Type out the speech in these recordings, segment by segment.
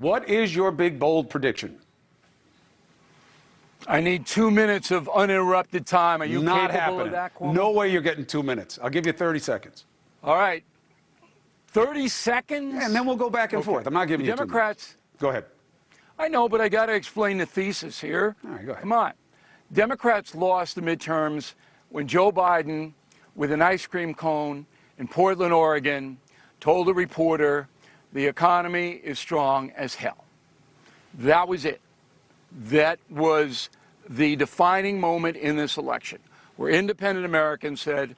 What is your big, bold prediction? I need 2 minutes of uninterrupted time. Are you Not capable happening. of that, Cuomo? No way you're getting 2 minutes. I'll give you 30 seconds. All right. 30 seconds? And then we'll go back and forth. I'm not giving you 2 minutes. Democrats. Go ahead. I know, but I got to explain the thesis here. All right, go ahead. Come on. Democrats lost the midterms when Joe Biden, with an ice cream cone in Portland, Oregon, told a reporter the economy is strong as hell. That was it. That was the defining moment in this election, where independent Americans said,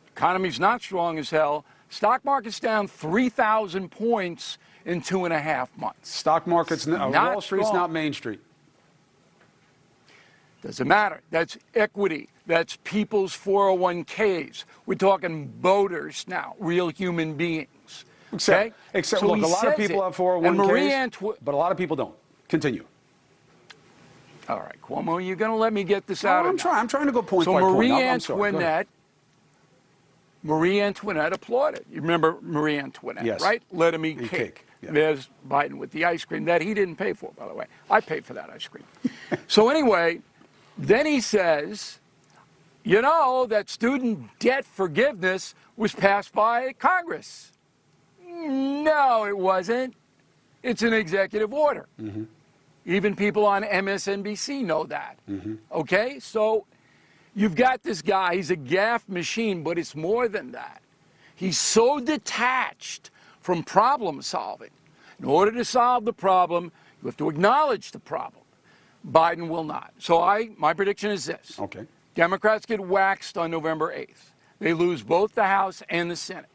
economy's not strong as hell. Stock market's down 3,000 points in 2.5 months. Stock market's Wall Street's not Main Street. Doesn't matter. That's equity. That's people's 401ks. We're talking voters now, real human beings. Except so look, a lot of people have 401ks, but a lot of people don't. Continue. All right, Cuomo, you're going to let me get this out? I'm trying to go point by point. Marie Antoinette applauded. You remember Marie Antoinette, yes. right? Let him eat cake. Yeah. There's Biden with the ice cream that he didn't pay for, by the way. I paid for that ice cream. So anyway, then he says, you know, that student debt forgiveness was passed by Congress. No, it wasn't. It's an executive order. Mm-hmm. Even people on MSNBC know that. Mm-hmm. Okay? So you've got this guy. He's a gaffe machine, but it's more than that. He's so detached from problem solving. In order to solve the problem, you have to acknowledge the problem. Biden will not. So my prediction is this. Okay. Democrats get waxed on November 8th. They lose both the House and the Senate.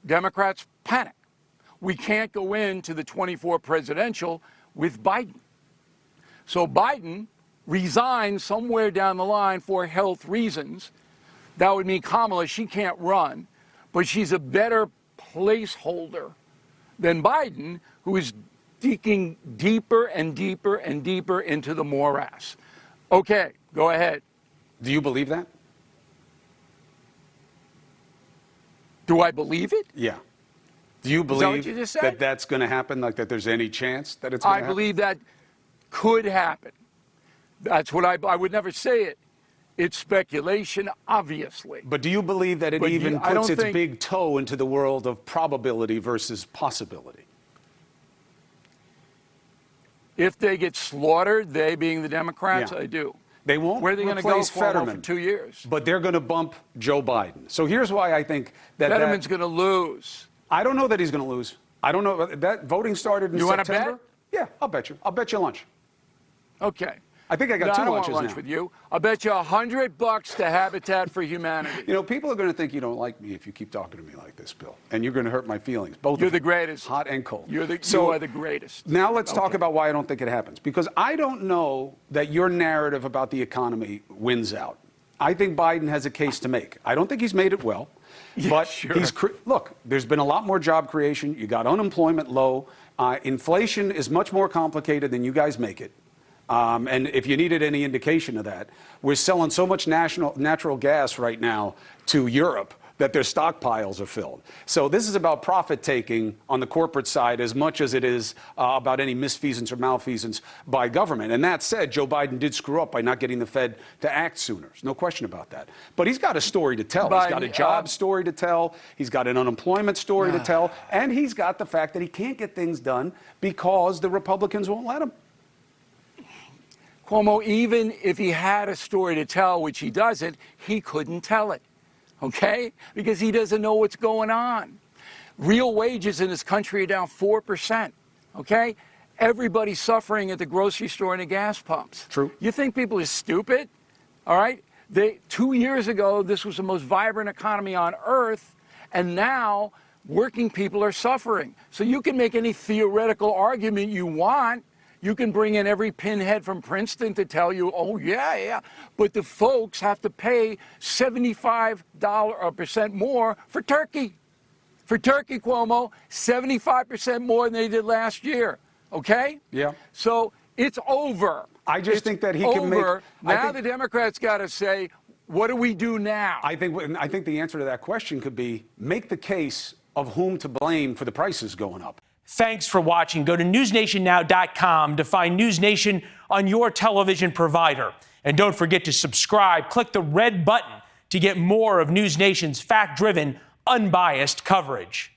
Democrats panic. We can't go into the 24 presidential with Biden. So Biden resigns somewhere down the line for health reasons. That would mean Kamala, she can't run, but she's a better placeholder than Biden, who is digging deeper and deeper and deeper into the morass. Okay, go ahead. Do you believe that? Do I believe it? Yeah. Do you believe that that's going to happen, like that there's any chance that it's going to happen? I believe that could happen. That's what I would never say it. It's speculation, obviously. But do you believe that it even puts its big toe into the world of probability versus possibility? If they get slaughtered, they being the Democrats, yeah. I do. They won't Where are they going to go for 2 years? But they're going to bump Joe Biden. So here's why I think that Fetterman's going to lose. I don't know that he's going to lose. I don't know. That voting started in September. You want to bet? Yeah, I'll bet you. I'll bet you lunch. Okay. I think I got 2 lunches now. I don't want lunch with you. I'll bet you $100 to Habitat for Humanity. You know, people are going to think you don't like me if you keep talking to me like this, Bill. And you're going to hurt my feelings. Both You're the greatest. Hot and cold. You are the greatest. Now let's talk about why I don't think it happens. Because I don't know that your narrative about the economy wins out. I think Biden has a case to make. I don't think he's made it well. Yeah, but sure. Look, there's been a lot more job creation. You got unemployment low. Inflation is much more complicated than you guys make it. And if you needed any indication of that, we're selling so much natural gas right now to Europe that their stockpiles are filled. So this is about profit taking on the corporate side as much as it is about any misfeasance or malfeasance by government. And that said, Joe Biden did screw up by not getting the Fed to act sooner. There's no question about that. But he's got a story to tell. He's got a job story to tell. He's got an unemployment story to tell. And he's got the fact that he can't get things done because the Republicans won't let him. Cuomo, even if he had a story to tell, which he doesn't, he couldn't tell it, okay? Because he doesn't know what's going on. Real wages in this country are down 4%, okay? Everybody's suffering at the grocery store and the gas pumps. True. You think people are stupid? All right? 2 years ago, this was the most vibrant economy on earth, and now working people are suffering. So you can make any theoretical argument you want. You can bring in every pinhead from Princeton to tell you, oh, yeah. But the folks have to pay $75% more for turkey. For turkey, Cuomo, 75% more than they did last year. Okay? Yeah. So it's over. I just think that he can make... Now the Democrats got to say, what do we do now? I think the answer to that question could be make the case of whom to blame for the prices going up. Thanks for watching. Go to newsnationnow.com to find News Nation on your television provider. And don't forget to subscribe. Click the red button to get more of News Nation's fact-driven, unbiased coverage.